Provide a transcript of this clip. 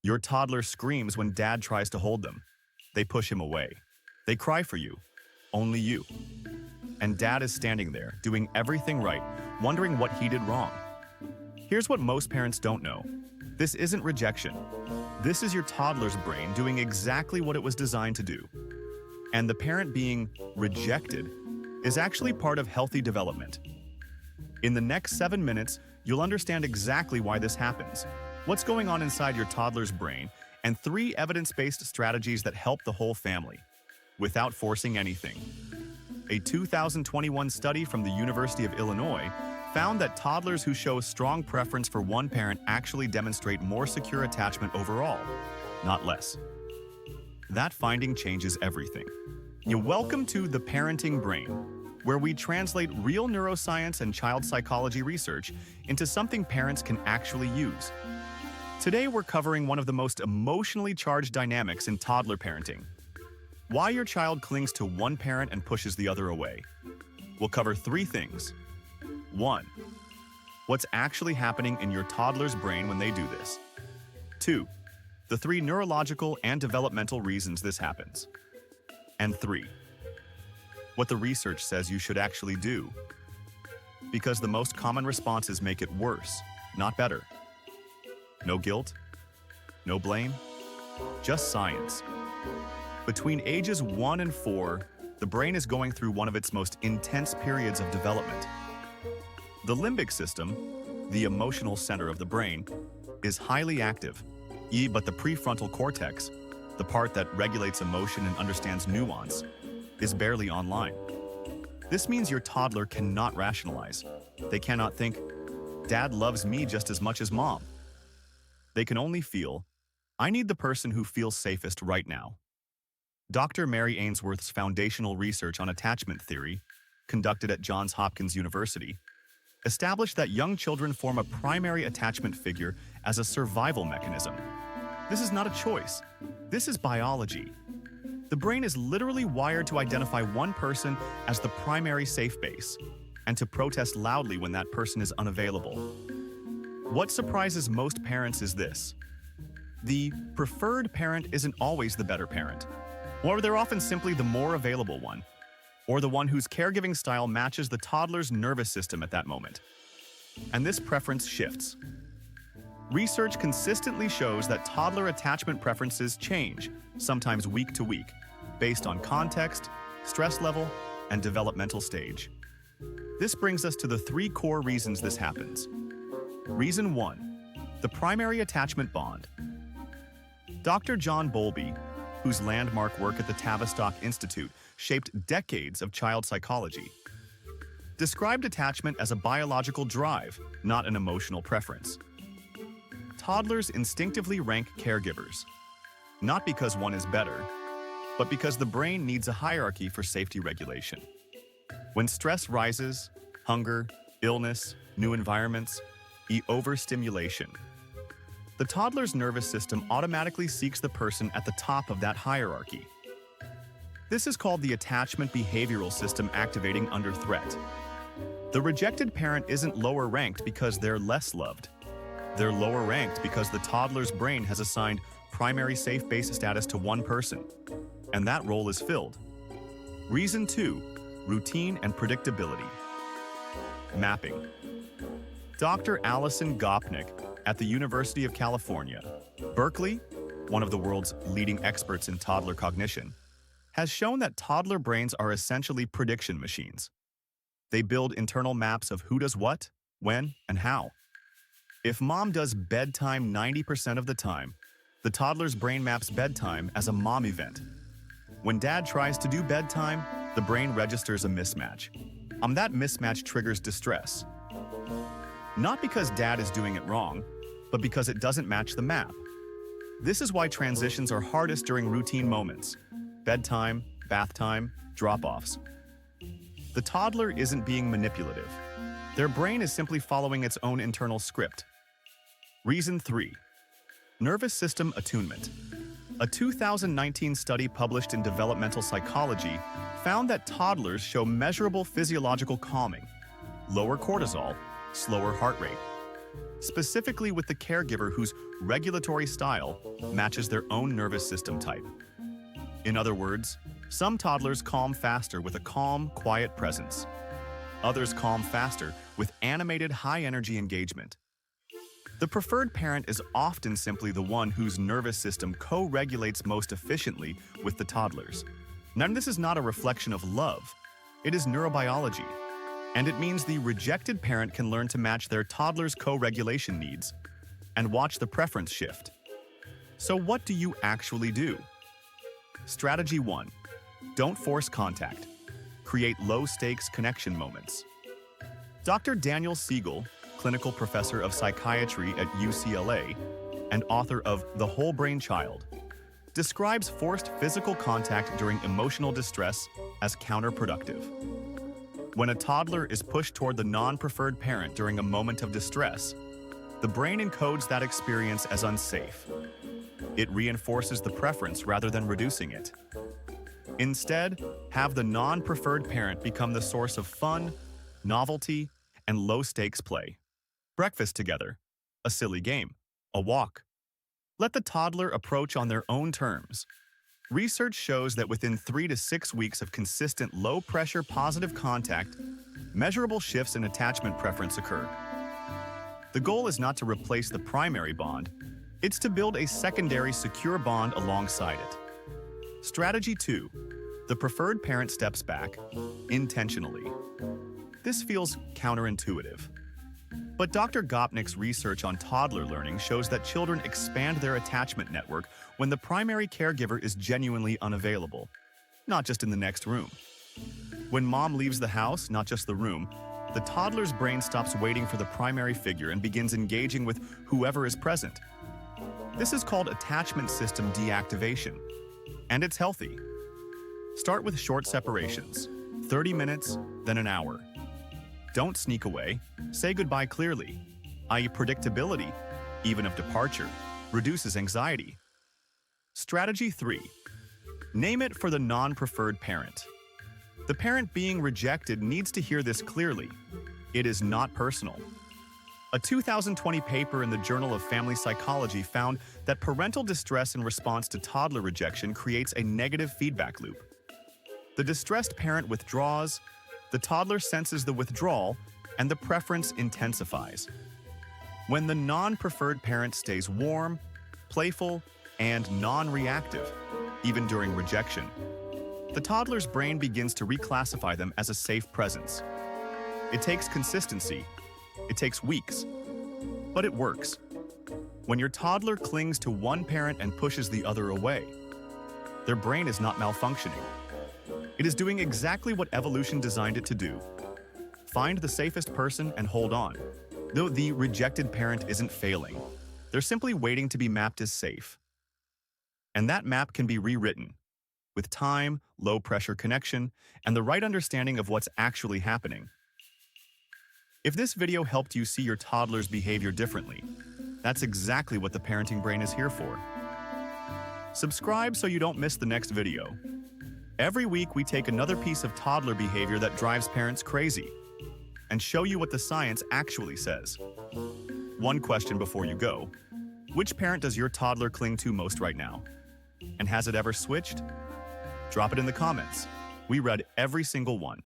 Your toddler screams when dad tries to hold them. They push him away. They cry for you. Only you. And dad is standing there, doing everything right, wondering what he did wrong. Here's what most parents don't know. This isn't rejection. This is your toddler's brain doing exactly what it was designed to do. And the parent being rejected is actually part of healthy development. In the next 7 minutes, you'll understand exactly why this happens, what's going on inside your toddler's brain, and 3 evidence-based strategies that help the whole family, without forcing anything. A 2021 study from the University of Illinois found that toddlers who show strong preference for one parent actually demonstrate more secure attachment overall, not less. That finding changes everything. You're welcome to The Parenting Brain, where we translate real neuroscience and child psychology research into something parents can actually use. Today we're covering one of the most emotionally charged dynamics in toddler parenting. Why your child clings to one parent and pushes the other away. We'll cover 3 things. 1. What's actually happening in your toddler's brain when they do this. 2. The 3 neurological and developmental reasons this happens. And 3. What the research says you should actually do. Because the most common responses make it worse, not better. No guilt, no blame, just science. Between ages 1 and 4, the brain is going through one of its most intense periods of development. The limbic system, the emotional center of the brain, is highly active, but the prefrontal cortex, the part that regulates emotion and understands nuance, is barely online. This means your toddler cannot rationalize. They cannot think, "Dad loves me just as much as Mom." They can only feel, "I need the person who feels safest right now." Dr. Mary Ainsworth's foundational research on attachment theory, conducted at Johns Hopkins University, established that young children form a primary attachment figure as a survival mechanism. This is not a choice. This is biology. The brain is literally wired to identify one person as the primary safe base, and to protest loudly when that person is unavailable. What surprises most parents is this. The preferred parent isn't always the better parent, or they're often simply the more available one, or the one whose caregiving style matches the toddler's nervous system at that moment. And this preference shifts. Research consistently shows that toddler attachment preferences change, sometimes week to week, based on context, stress level, and developmental stage. This brings us to the 3 core reasons this happens. Reason 1. The primary attachment bond. Dr. John Bowlby, whose landmark work at the Tavistock Institute shaped decades of child psychology, described attachment as a biological drive, not an emotional preference. Toddlers instinctively rank caregivers, not because one is better, but because the brain needs a hierarchy for safety regulation. When stress rises, hunger, illness, new environments, overstimulation, the toddler's nervous system automatically seeks the person at the top of that hierarchy. This is called the attachment behavioral system activating under threat. The rejected parent isn't lower ranked because they're less loved. They're lower ranked because the toddler's brain has assigned primary safe base status to one person, and that role is filled. Reason 2. Routine and predictability. Mapping. Dr. Alison Gopnik at the University of California, Berkeley, one of the world's leading experts in toddler cognition, has shown that toddler brains are essentially prediction machines. They build internal maps of who does what, when, and how. If Mom does bedtime 90% of the time, the toddler's brain maps bedtime as a mom event. When Dad tries to do bedtime, the brain registers a mismatch. That mismatch triggers distress. Not because Dad is doing it wrong, but because it doesn't match the map. This is why transitions are hardest during routine moments: bedtime, bath time, drop-offs. The toddler isn't being manipulative. Their brain is simply following its own internal script. Reason 3. Nervous system attunement. A 2019 study published in Developmental Psychology found that toddlers show measurable physiological calming, lower cortisol, slower heart rate. specifically with the caregiver whose regulatory style matches their own nervous system type. In other words, some toddlers calm faster with a calm, quiet presence. Others calm faster with animated, high-energy engagement. The preferred parent is often simply the one whose nervous system co-regulates most efficiently with the toddlers. Now, this is not a reflection of love. It is neurobiology, and it means the rejected parent can learn to match their toddler's co-regulation needs and watch the preference shift. So what do you actually do? Strategy 1. Don't force contact. Create low-stakes connection moments. Dr. Daniel Siegel, clinical professor of psychiatry at UCLA and author of The Whole Brain Child, describes forced physical contact during emotional distress as counterproductive. When a toddler is pushed toward the non-preferred parent during a moment of distress, the brain encodes that experience as unsafe. It reinforces the preference rather than reducing it. Instead, have the non-preferred parent become the source of fun, novelty, and low-stakes play. Breakfast together, a silly game, a walk. Let the toddler approach on their own terms. Research shows that within 3 to 6 weeks of consistent low-pressure positive contact, measurable shifts in attachment preference occur. The goal is not to replace the primary bond, it's to build a secondary secure bond alongside it. Strategy 2. The preferred parent steps back, intentionally. This feels counterintuitive. But Dr. Gopnik's research on toddler learning shows that children expand their attachment network when the primary caregiver is genuinely unavailable, not just in the next room. When mom leaves the house, not just the room, the toddler's brain stops waiting for the primary figure and begins engaging with whoever is present. This is called attachment system deactivation, and it's healthy. Start with short separations, 30 minutes, then an hour. Don't sneak away, say goodbye clearly, i.e. predictability, even of departure, reduces anxiety. Strategy 3. Name it for the non-preferred parent. The parent being rejected needs to hear this clearly. It is not personal. A 2020 paper in the Journal of Family Psychology found that parental distress in response to toddler rejection creates a negative feedback loop. The distressed parent withdraws, the toddler senses the withdrawal, and the preference intensifies. When the non-preferred parent stays warm, playful, and non-reactive, even during rejection, the toddler's brain begins to reclassify them as a safe presence. It takes consistency. It takes weeks. But it works. When your toddler clings to one parent and pushes the other away, their brain is not malfunctioning. It is doing exactly what evolution designed it to do. Find the safest person and hold on. Though the rejected parent isn't failing, they're simply waiting to be mapped as safe. And that map can be rewritten with time, low-pressure connection, and the right understanding of what's actually happening. If this video helped you see your toddler's behavior differently, that's exactly what the parenting brain is here for. Subscribe so you don't miss the next video. Every week, we take another piece of toddler behavior that drives parents crazy and show you what the science actually says. One question before you go. Which parent does your toddler cling to most right now? And has it ever switched? Drop it in the comments. We read every single one.